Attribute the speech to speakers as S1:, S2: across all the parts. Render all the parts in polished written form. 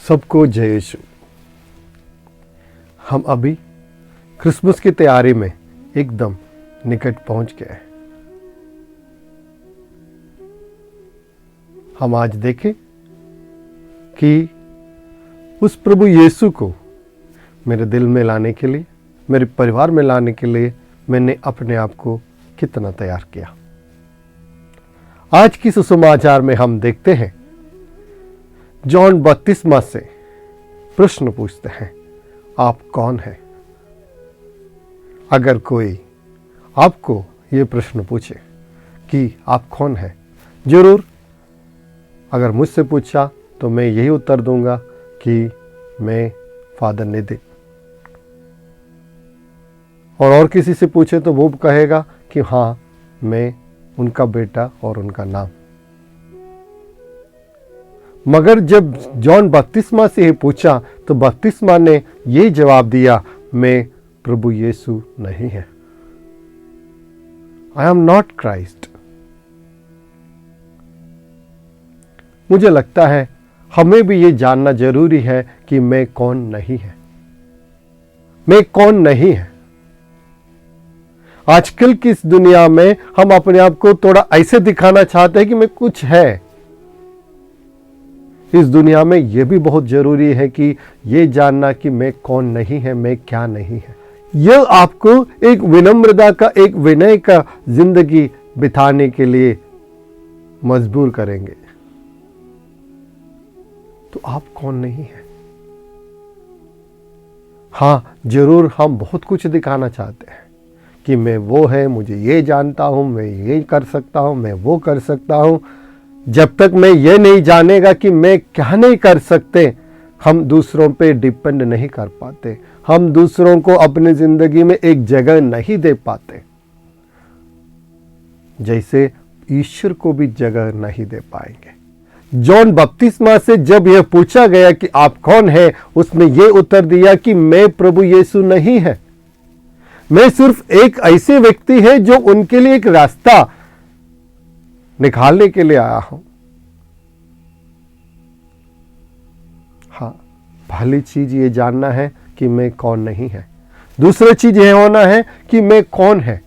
S1: सबको जय यीशु। हम अभी क्रिसमस की तैयारी में एकदम निकट पहुंच गए हैं। हम आज देखें कि उस प्रभु यीशु को मेरे दिल में लाने के लिए, मेरे परिवार में लाने के लिए मैंने अपने आप को कितना तैयार किया। आज की सुसमाचार में हम देखते हैं, जॉन बपतिस्मा से प्रश्न पूछते हैं, आप कौन हैं? अगर कोई आपको ये प्रश्न पूछे कि आप कौन हैं, जरूर अगर मुझसे पूछा तो मैं यही उत्तर दूंगा कि मैं फादर नितिन। और किसी से पूछे तो वो कहेगा कि हाँ, मैं उनका बेटा और उनका नाम। मगर जब जॉन बपतिस्मा से पूछा तो बपतिस्मा ने ये जवाब दिया, मैं प्रभु यीशु नहीं है। I am not Christ. मुझे लगता है हमें भी ये जानना जरूरी है कि मैं कौन नहीं है, मैं कौन नहीं है। आजकल की इस दुनिया में हम अपने आप को थोड़ा ऐसे दिखाना चाहते हैं कि मैं कुछ है। इस दुनिया में यह भी बहुत जरूरी है कि ये जानना कि मैं कौन नहीं है, मैं क्या नहीं है। यह आपको एक विनम्रता का, एक विनय का जिंदगी बिताने के लिए मजबूर करेंगे। तो आप कौन नहीं है? हाँ, जरूर हम बहुत कुछ दिखाना चाहते हैं कि मैं वो है, मुझे ये जानता हूं, मैं ये कर सकता हूं, मैं वो कर सकता हूं। जब तक मैं ये नहीं जानेगा कि मैं क्या नहीं कर सकते, हम दूसरों पे डिपेंड नहीं कर पाते, हम दूसरों को अपनी जिंदगी में एक जगह नहीं दे पाते, जैसे ईश्वर को भी जगह नहीं दे पाएंगे। जॉन बपतिस्मा से जब यह पूछा गया कि आप कौन है, उसने ये उत्तर दिया कि मैं प्रभु यीशु नहीं है। मैं सिर्फ एक ऐसे व्यक्ति है जो उनके लिए एक रास्ता निकालने के लिए आया हूं। हाँ, पहली चीज ये जानना है कि मैं कौन नहीं है। दूसरी चीज यह होना है कि मैं कौन है।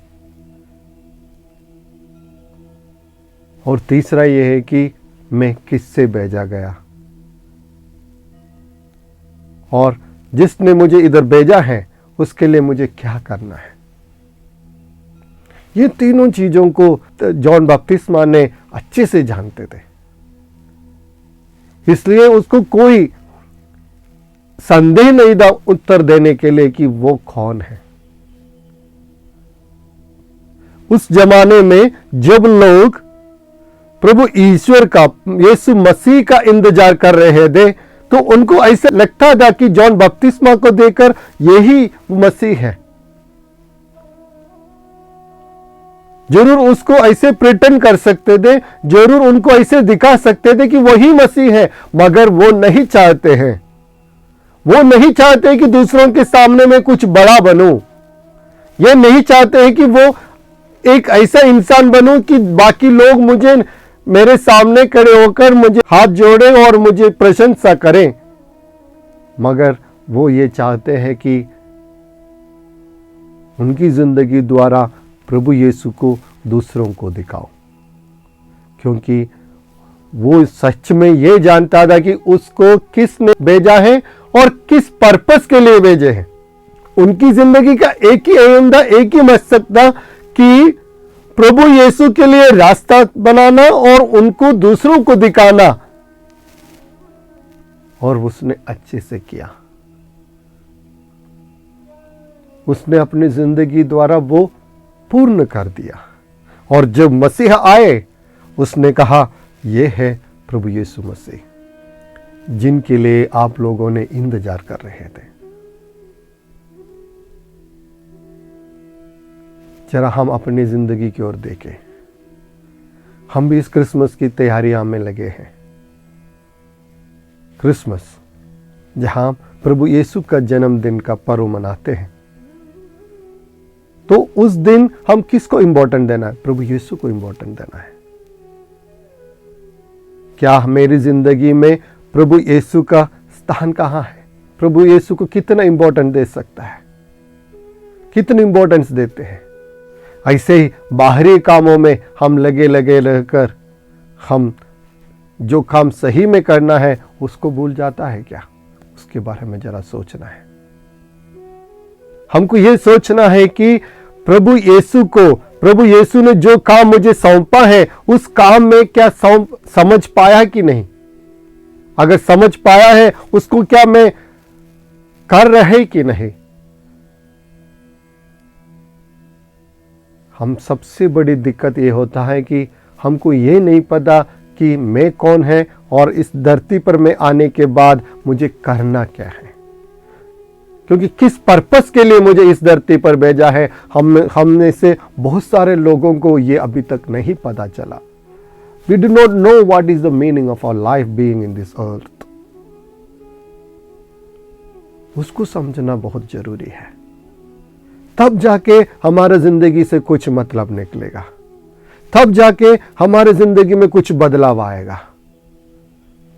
S1: और तीसरा यह है कि मैं किससे भेजा गया, और जिसने मुझे इधर भेजा है उसके लिए मुझे क्या करना है। ये तीनों चीजों को जॉन बपतिस्मा ने अच्छे से जानते थे, इसलिए उसको कोई संदेह नहीं था उत्तर देने के लिए कि वो कौन है। उस जमाने में जब लोग प्रभु ईश्वर का, यीशु मसीह का इंतजार कर रहे थे, तो उनको ऐसा लगता था कि जॉन बपतिस्मा को देखकर यही मसीह है। जरूर उसको ऐसे प्रिटेंड कर सकते थे, जरूर उनको ऐसे दिखा सकते थे कि वही मसीह है, मगर वो नहीं चाहते हैं। वो नहीं चाहते कि दूसरों के सामने में कुछ बड़ा बनूं। ये नहीं चाहते हैं कि वो एक ऐसा इंसान बनूं कि बाकी लोग मुझे, मेरे सामने खड़े होकर मुझे हाथ जोड़े और मुझे प्रशंसा करें, मगर वो ये चाहते हैं कि उनकी जिंदगी द्वारा प्रभु यीशु को दूसरों को दिखाओ, क्योंकि वो सच में ये जानता था कि उसको किसने भेजा है और किस पर्पस के लिए भेजे हैं। उनकी जिंदगी का एक ही एम था, एक ही मकसद था कि प्रभु यीशु के लिए रास्ता बनाना और उनको दूसरों को दिखाना, और उसने अच्छे से किया। उसने अपनी जिंदगी द्वारा वो पूर्ण कर दिया। और जब मसीह आए, उसने कहा, यह है प्रभु यीशु मसीह, जिनके लिए आप लोगों ने इंतजार कर रहे थे। जरा हम अपनी जिंदगी की ओर देखें। हम भी इस क्रिसमस की तैयारियां में लगे हैं। क्रिसमस, जहां प्रभु यीशु का जन्मदिन का पर्व मनाते हैं, तो उस दिन हम किसको इंपॉर्टेंट देना है? प्रभु यीशु को इंपॉर्टेंट देना है। क्या मेरी जिंदगी में प्रभु यीशु का स्थान कहाँ है, प्रभु यीशु को कितना इंपॉर्टेंट दे सकता है, कितनी इंपॉर्टेंस देते हैं। ऐसे ही बाहरी कामों में हम लगे रहकर हम जो काम सही में करना है उसको भूल जाता है क्या? उसके बारे में जरा सोचना है। हमको यह सोचना है कि प्रभु यीशु ने जो काम मुझे सौंपा है उस काम में क्या समझ पाया कि नहीं। अगर समझ पाया है उसको क्या मैं कर रहे कि नहीं। हम सबसे बड़ी दिक्कत ये होता है कि हमको ये नहीं पता कि मैं कौन है और इस धरती पर मैं आने के बाद मुझे करना क्या है, क्योंकि किस पर्पस के लिए मुझे इस धरती पर भेजा है हमने से बहुत सारे लोगों को ये अभी तक नहीं पता चला। We do not know what is the meaning of our life being in this earth. उसको समझना बहुत जरूरी है, तब जाके हमारे जिंदगी से कुछ मतलब निकलेगा, तब जाके हमारे जिंदगी में कुछ बदलाव आएगा।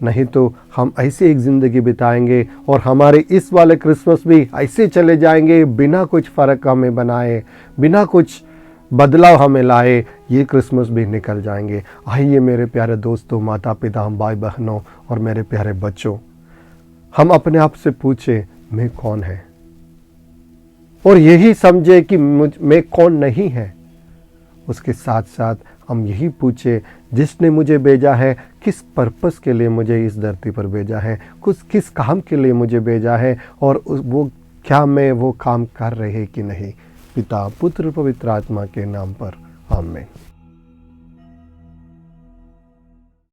S1: नहीं तो हम ऐसे एक जिंदगी बिताएंगे और हमारे इस वाले क्रिसमस भी ऐसे चले जाएंगे बिना कुछ फर्क हमें बनाए, बिना कुछ बदलाव हमें लाए, ये क्रिसमस भी निकल जाएंगे। आइए मेरे प्यारे दोस्तों, माता पिता, भाई बहनों और मेरे प्यारे बच्चों, हम अपने आप से पूछे मैं कौन है, और यही समझे कि मैं कौन नहीं है। उसके साथ साथ हम यही पूछे जिसने मुझे भेजा है किस पर्पस के लिए मुझे इस धरती पर भेजा है, किस काम के लिए मुझे भेजा है, और वो क्या मैं वो काम कर रहे कि नहीं। पिता पुत्र पवित्र आत्मा के नाम पर आमीन।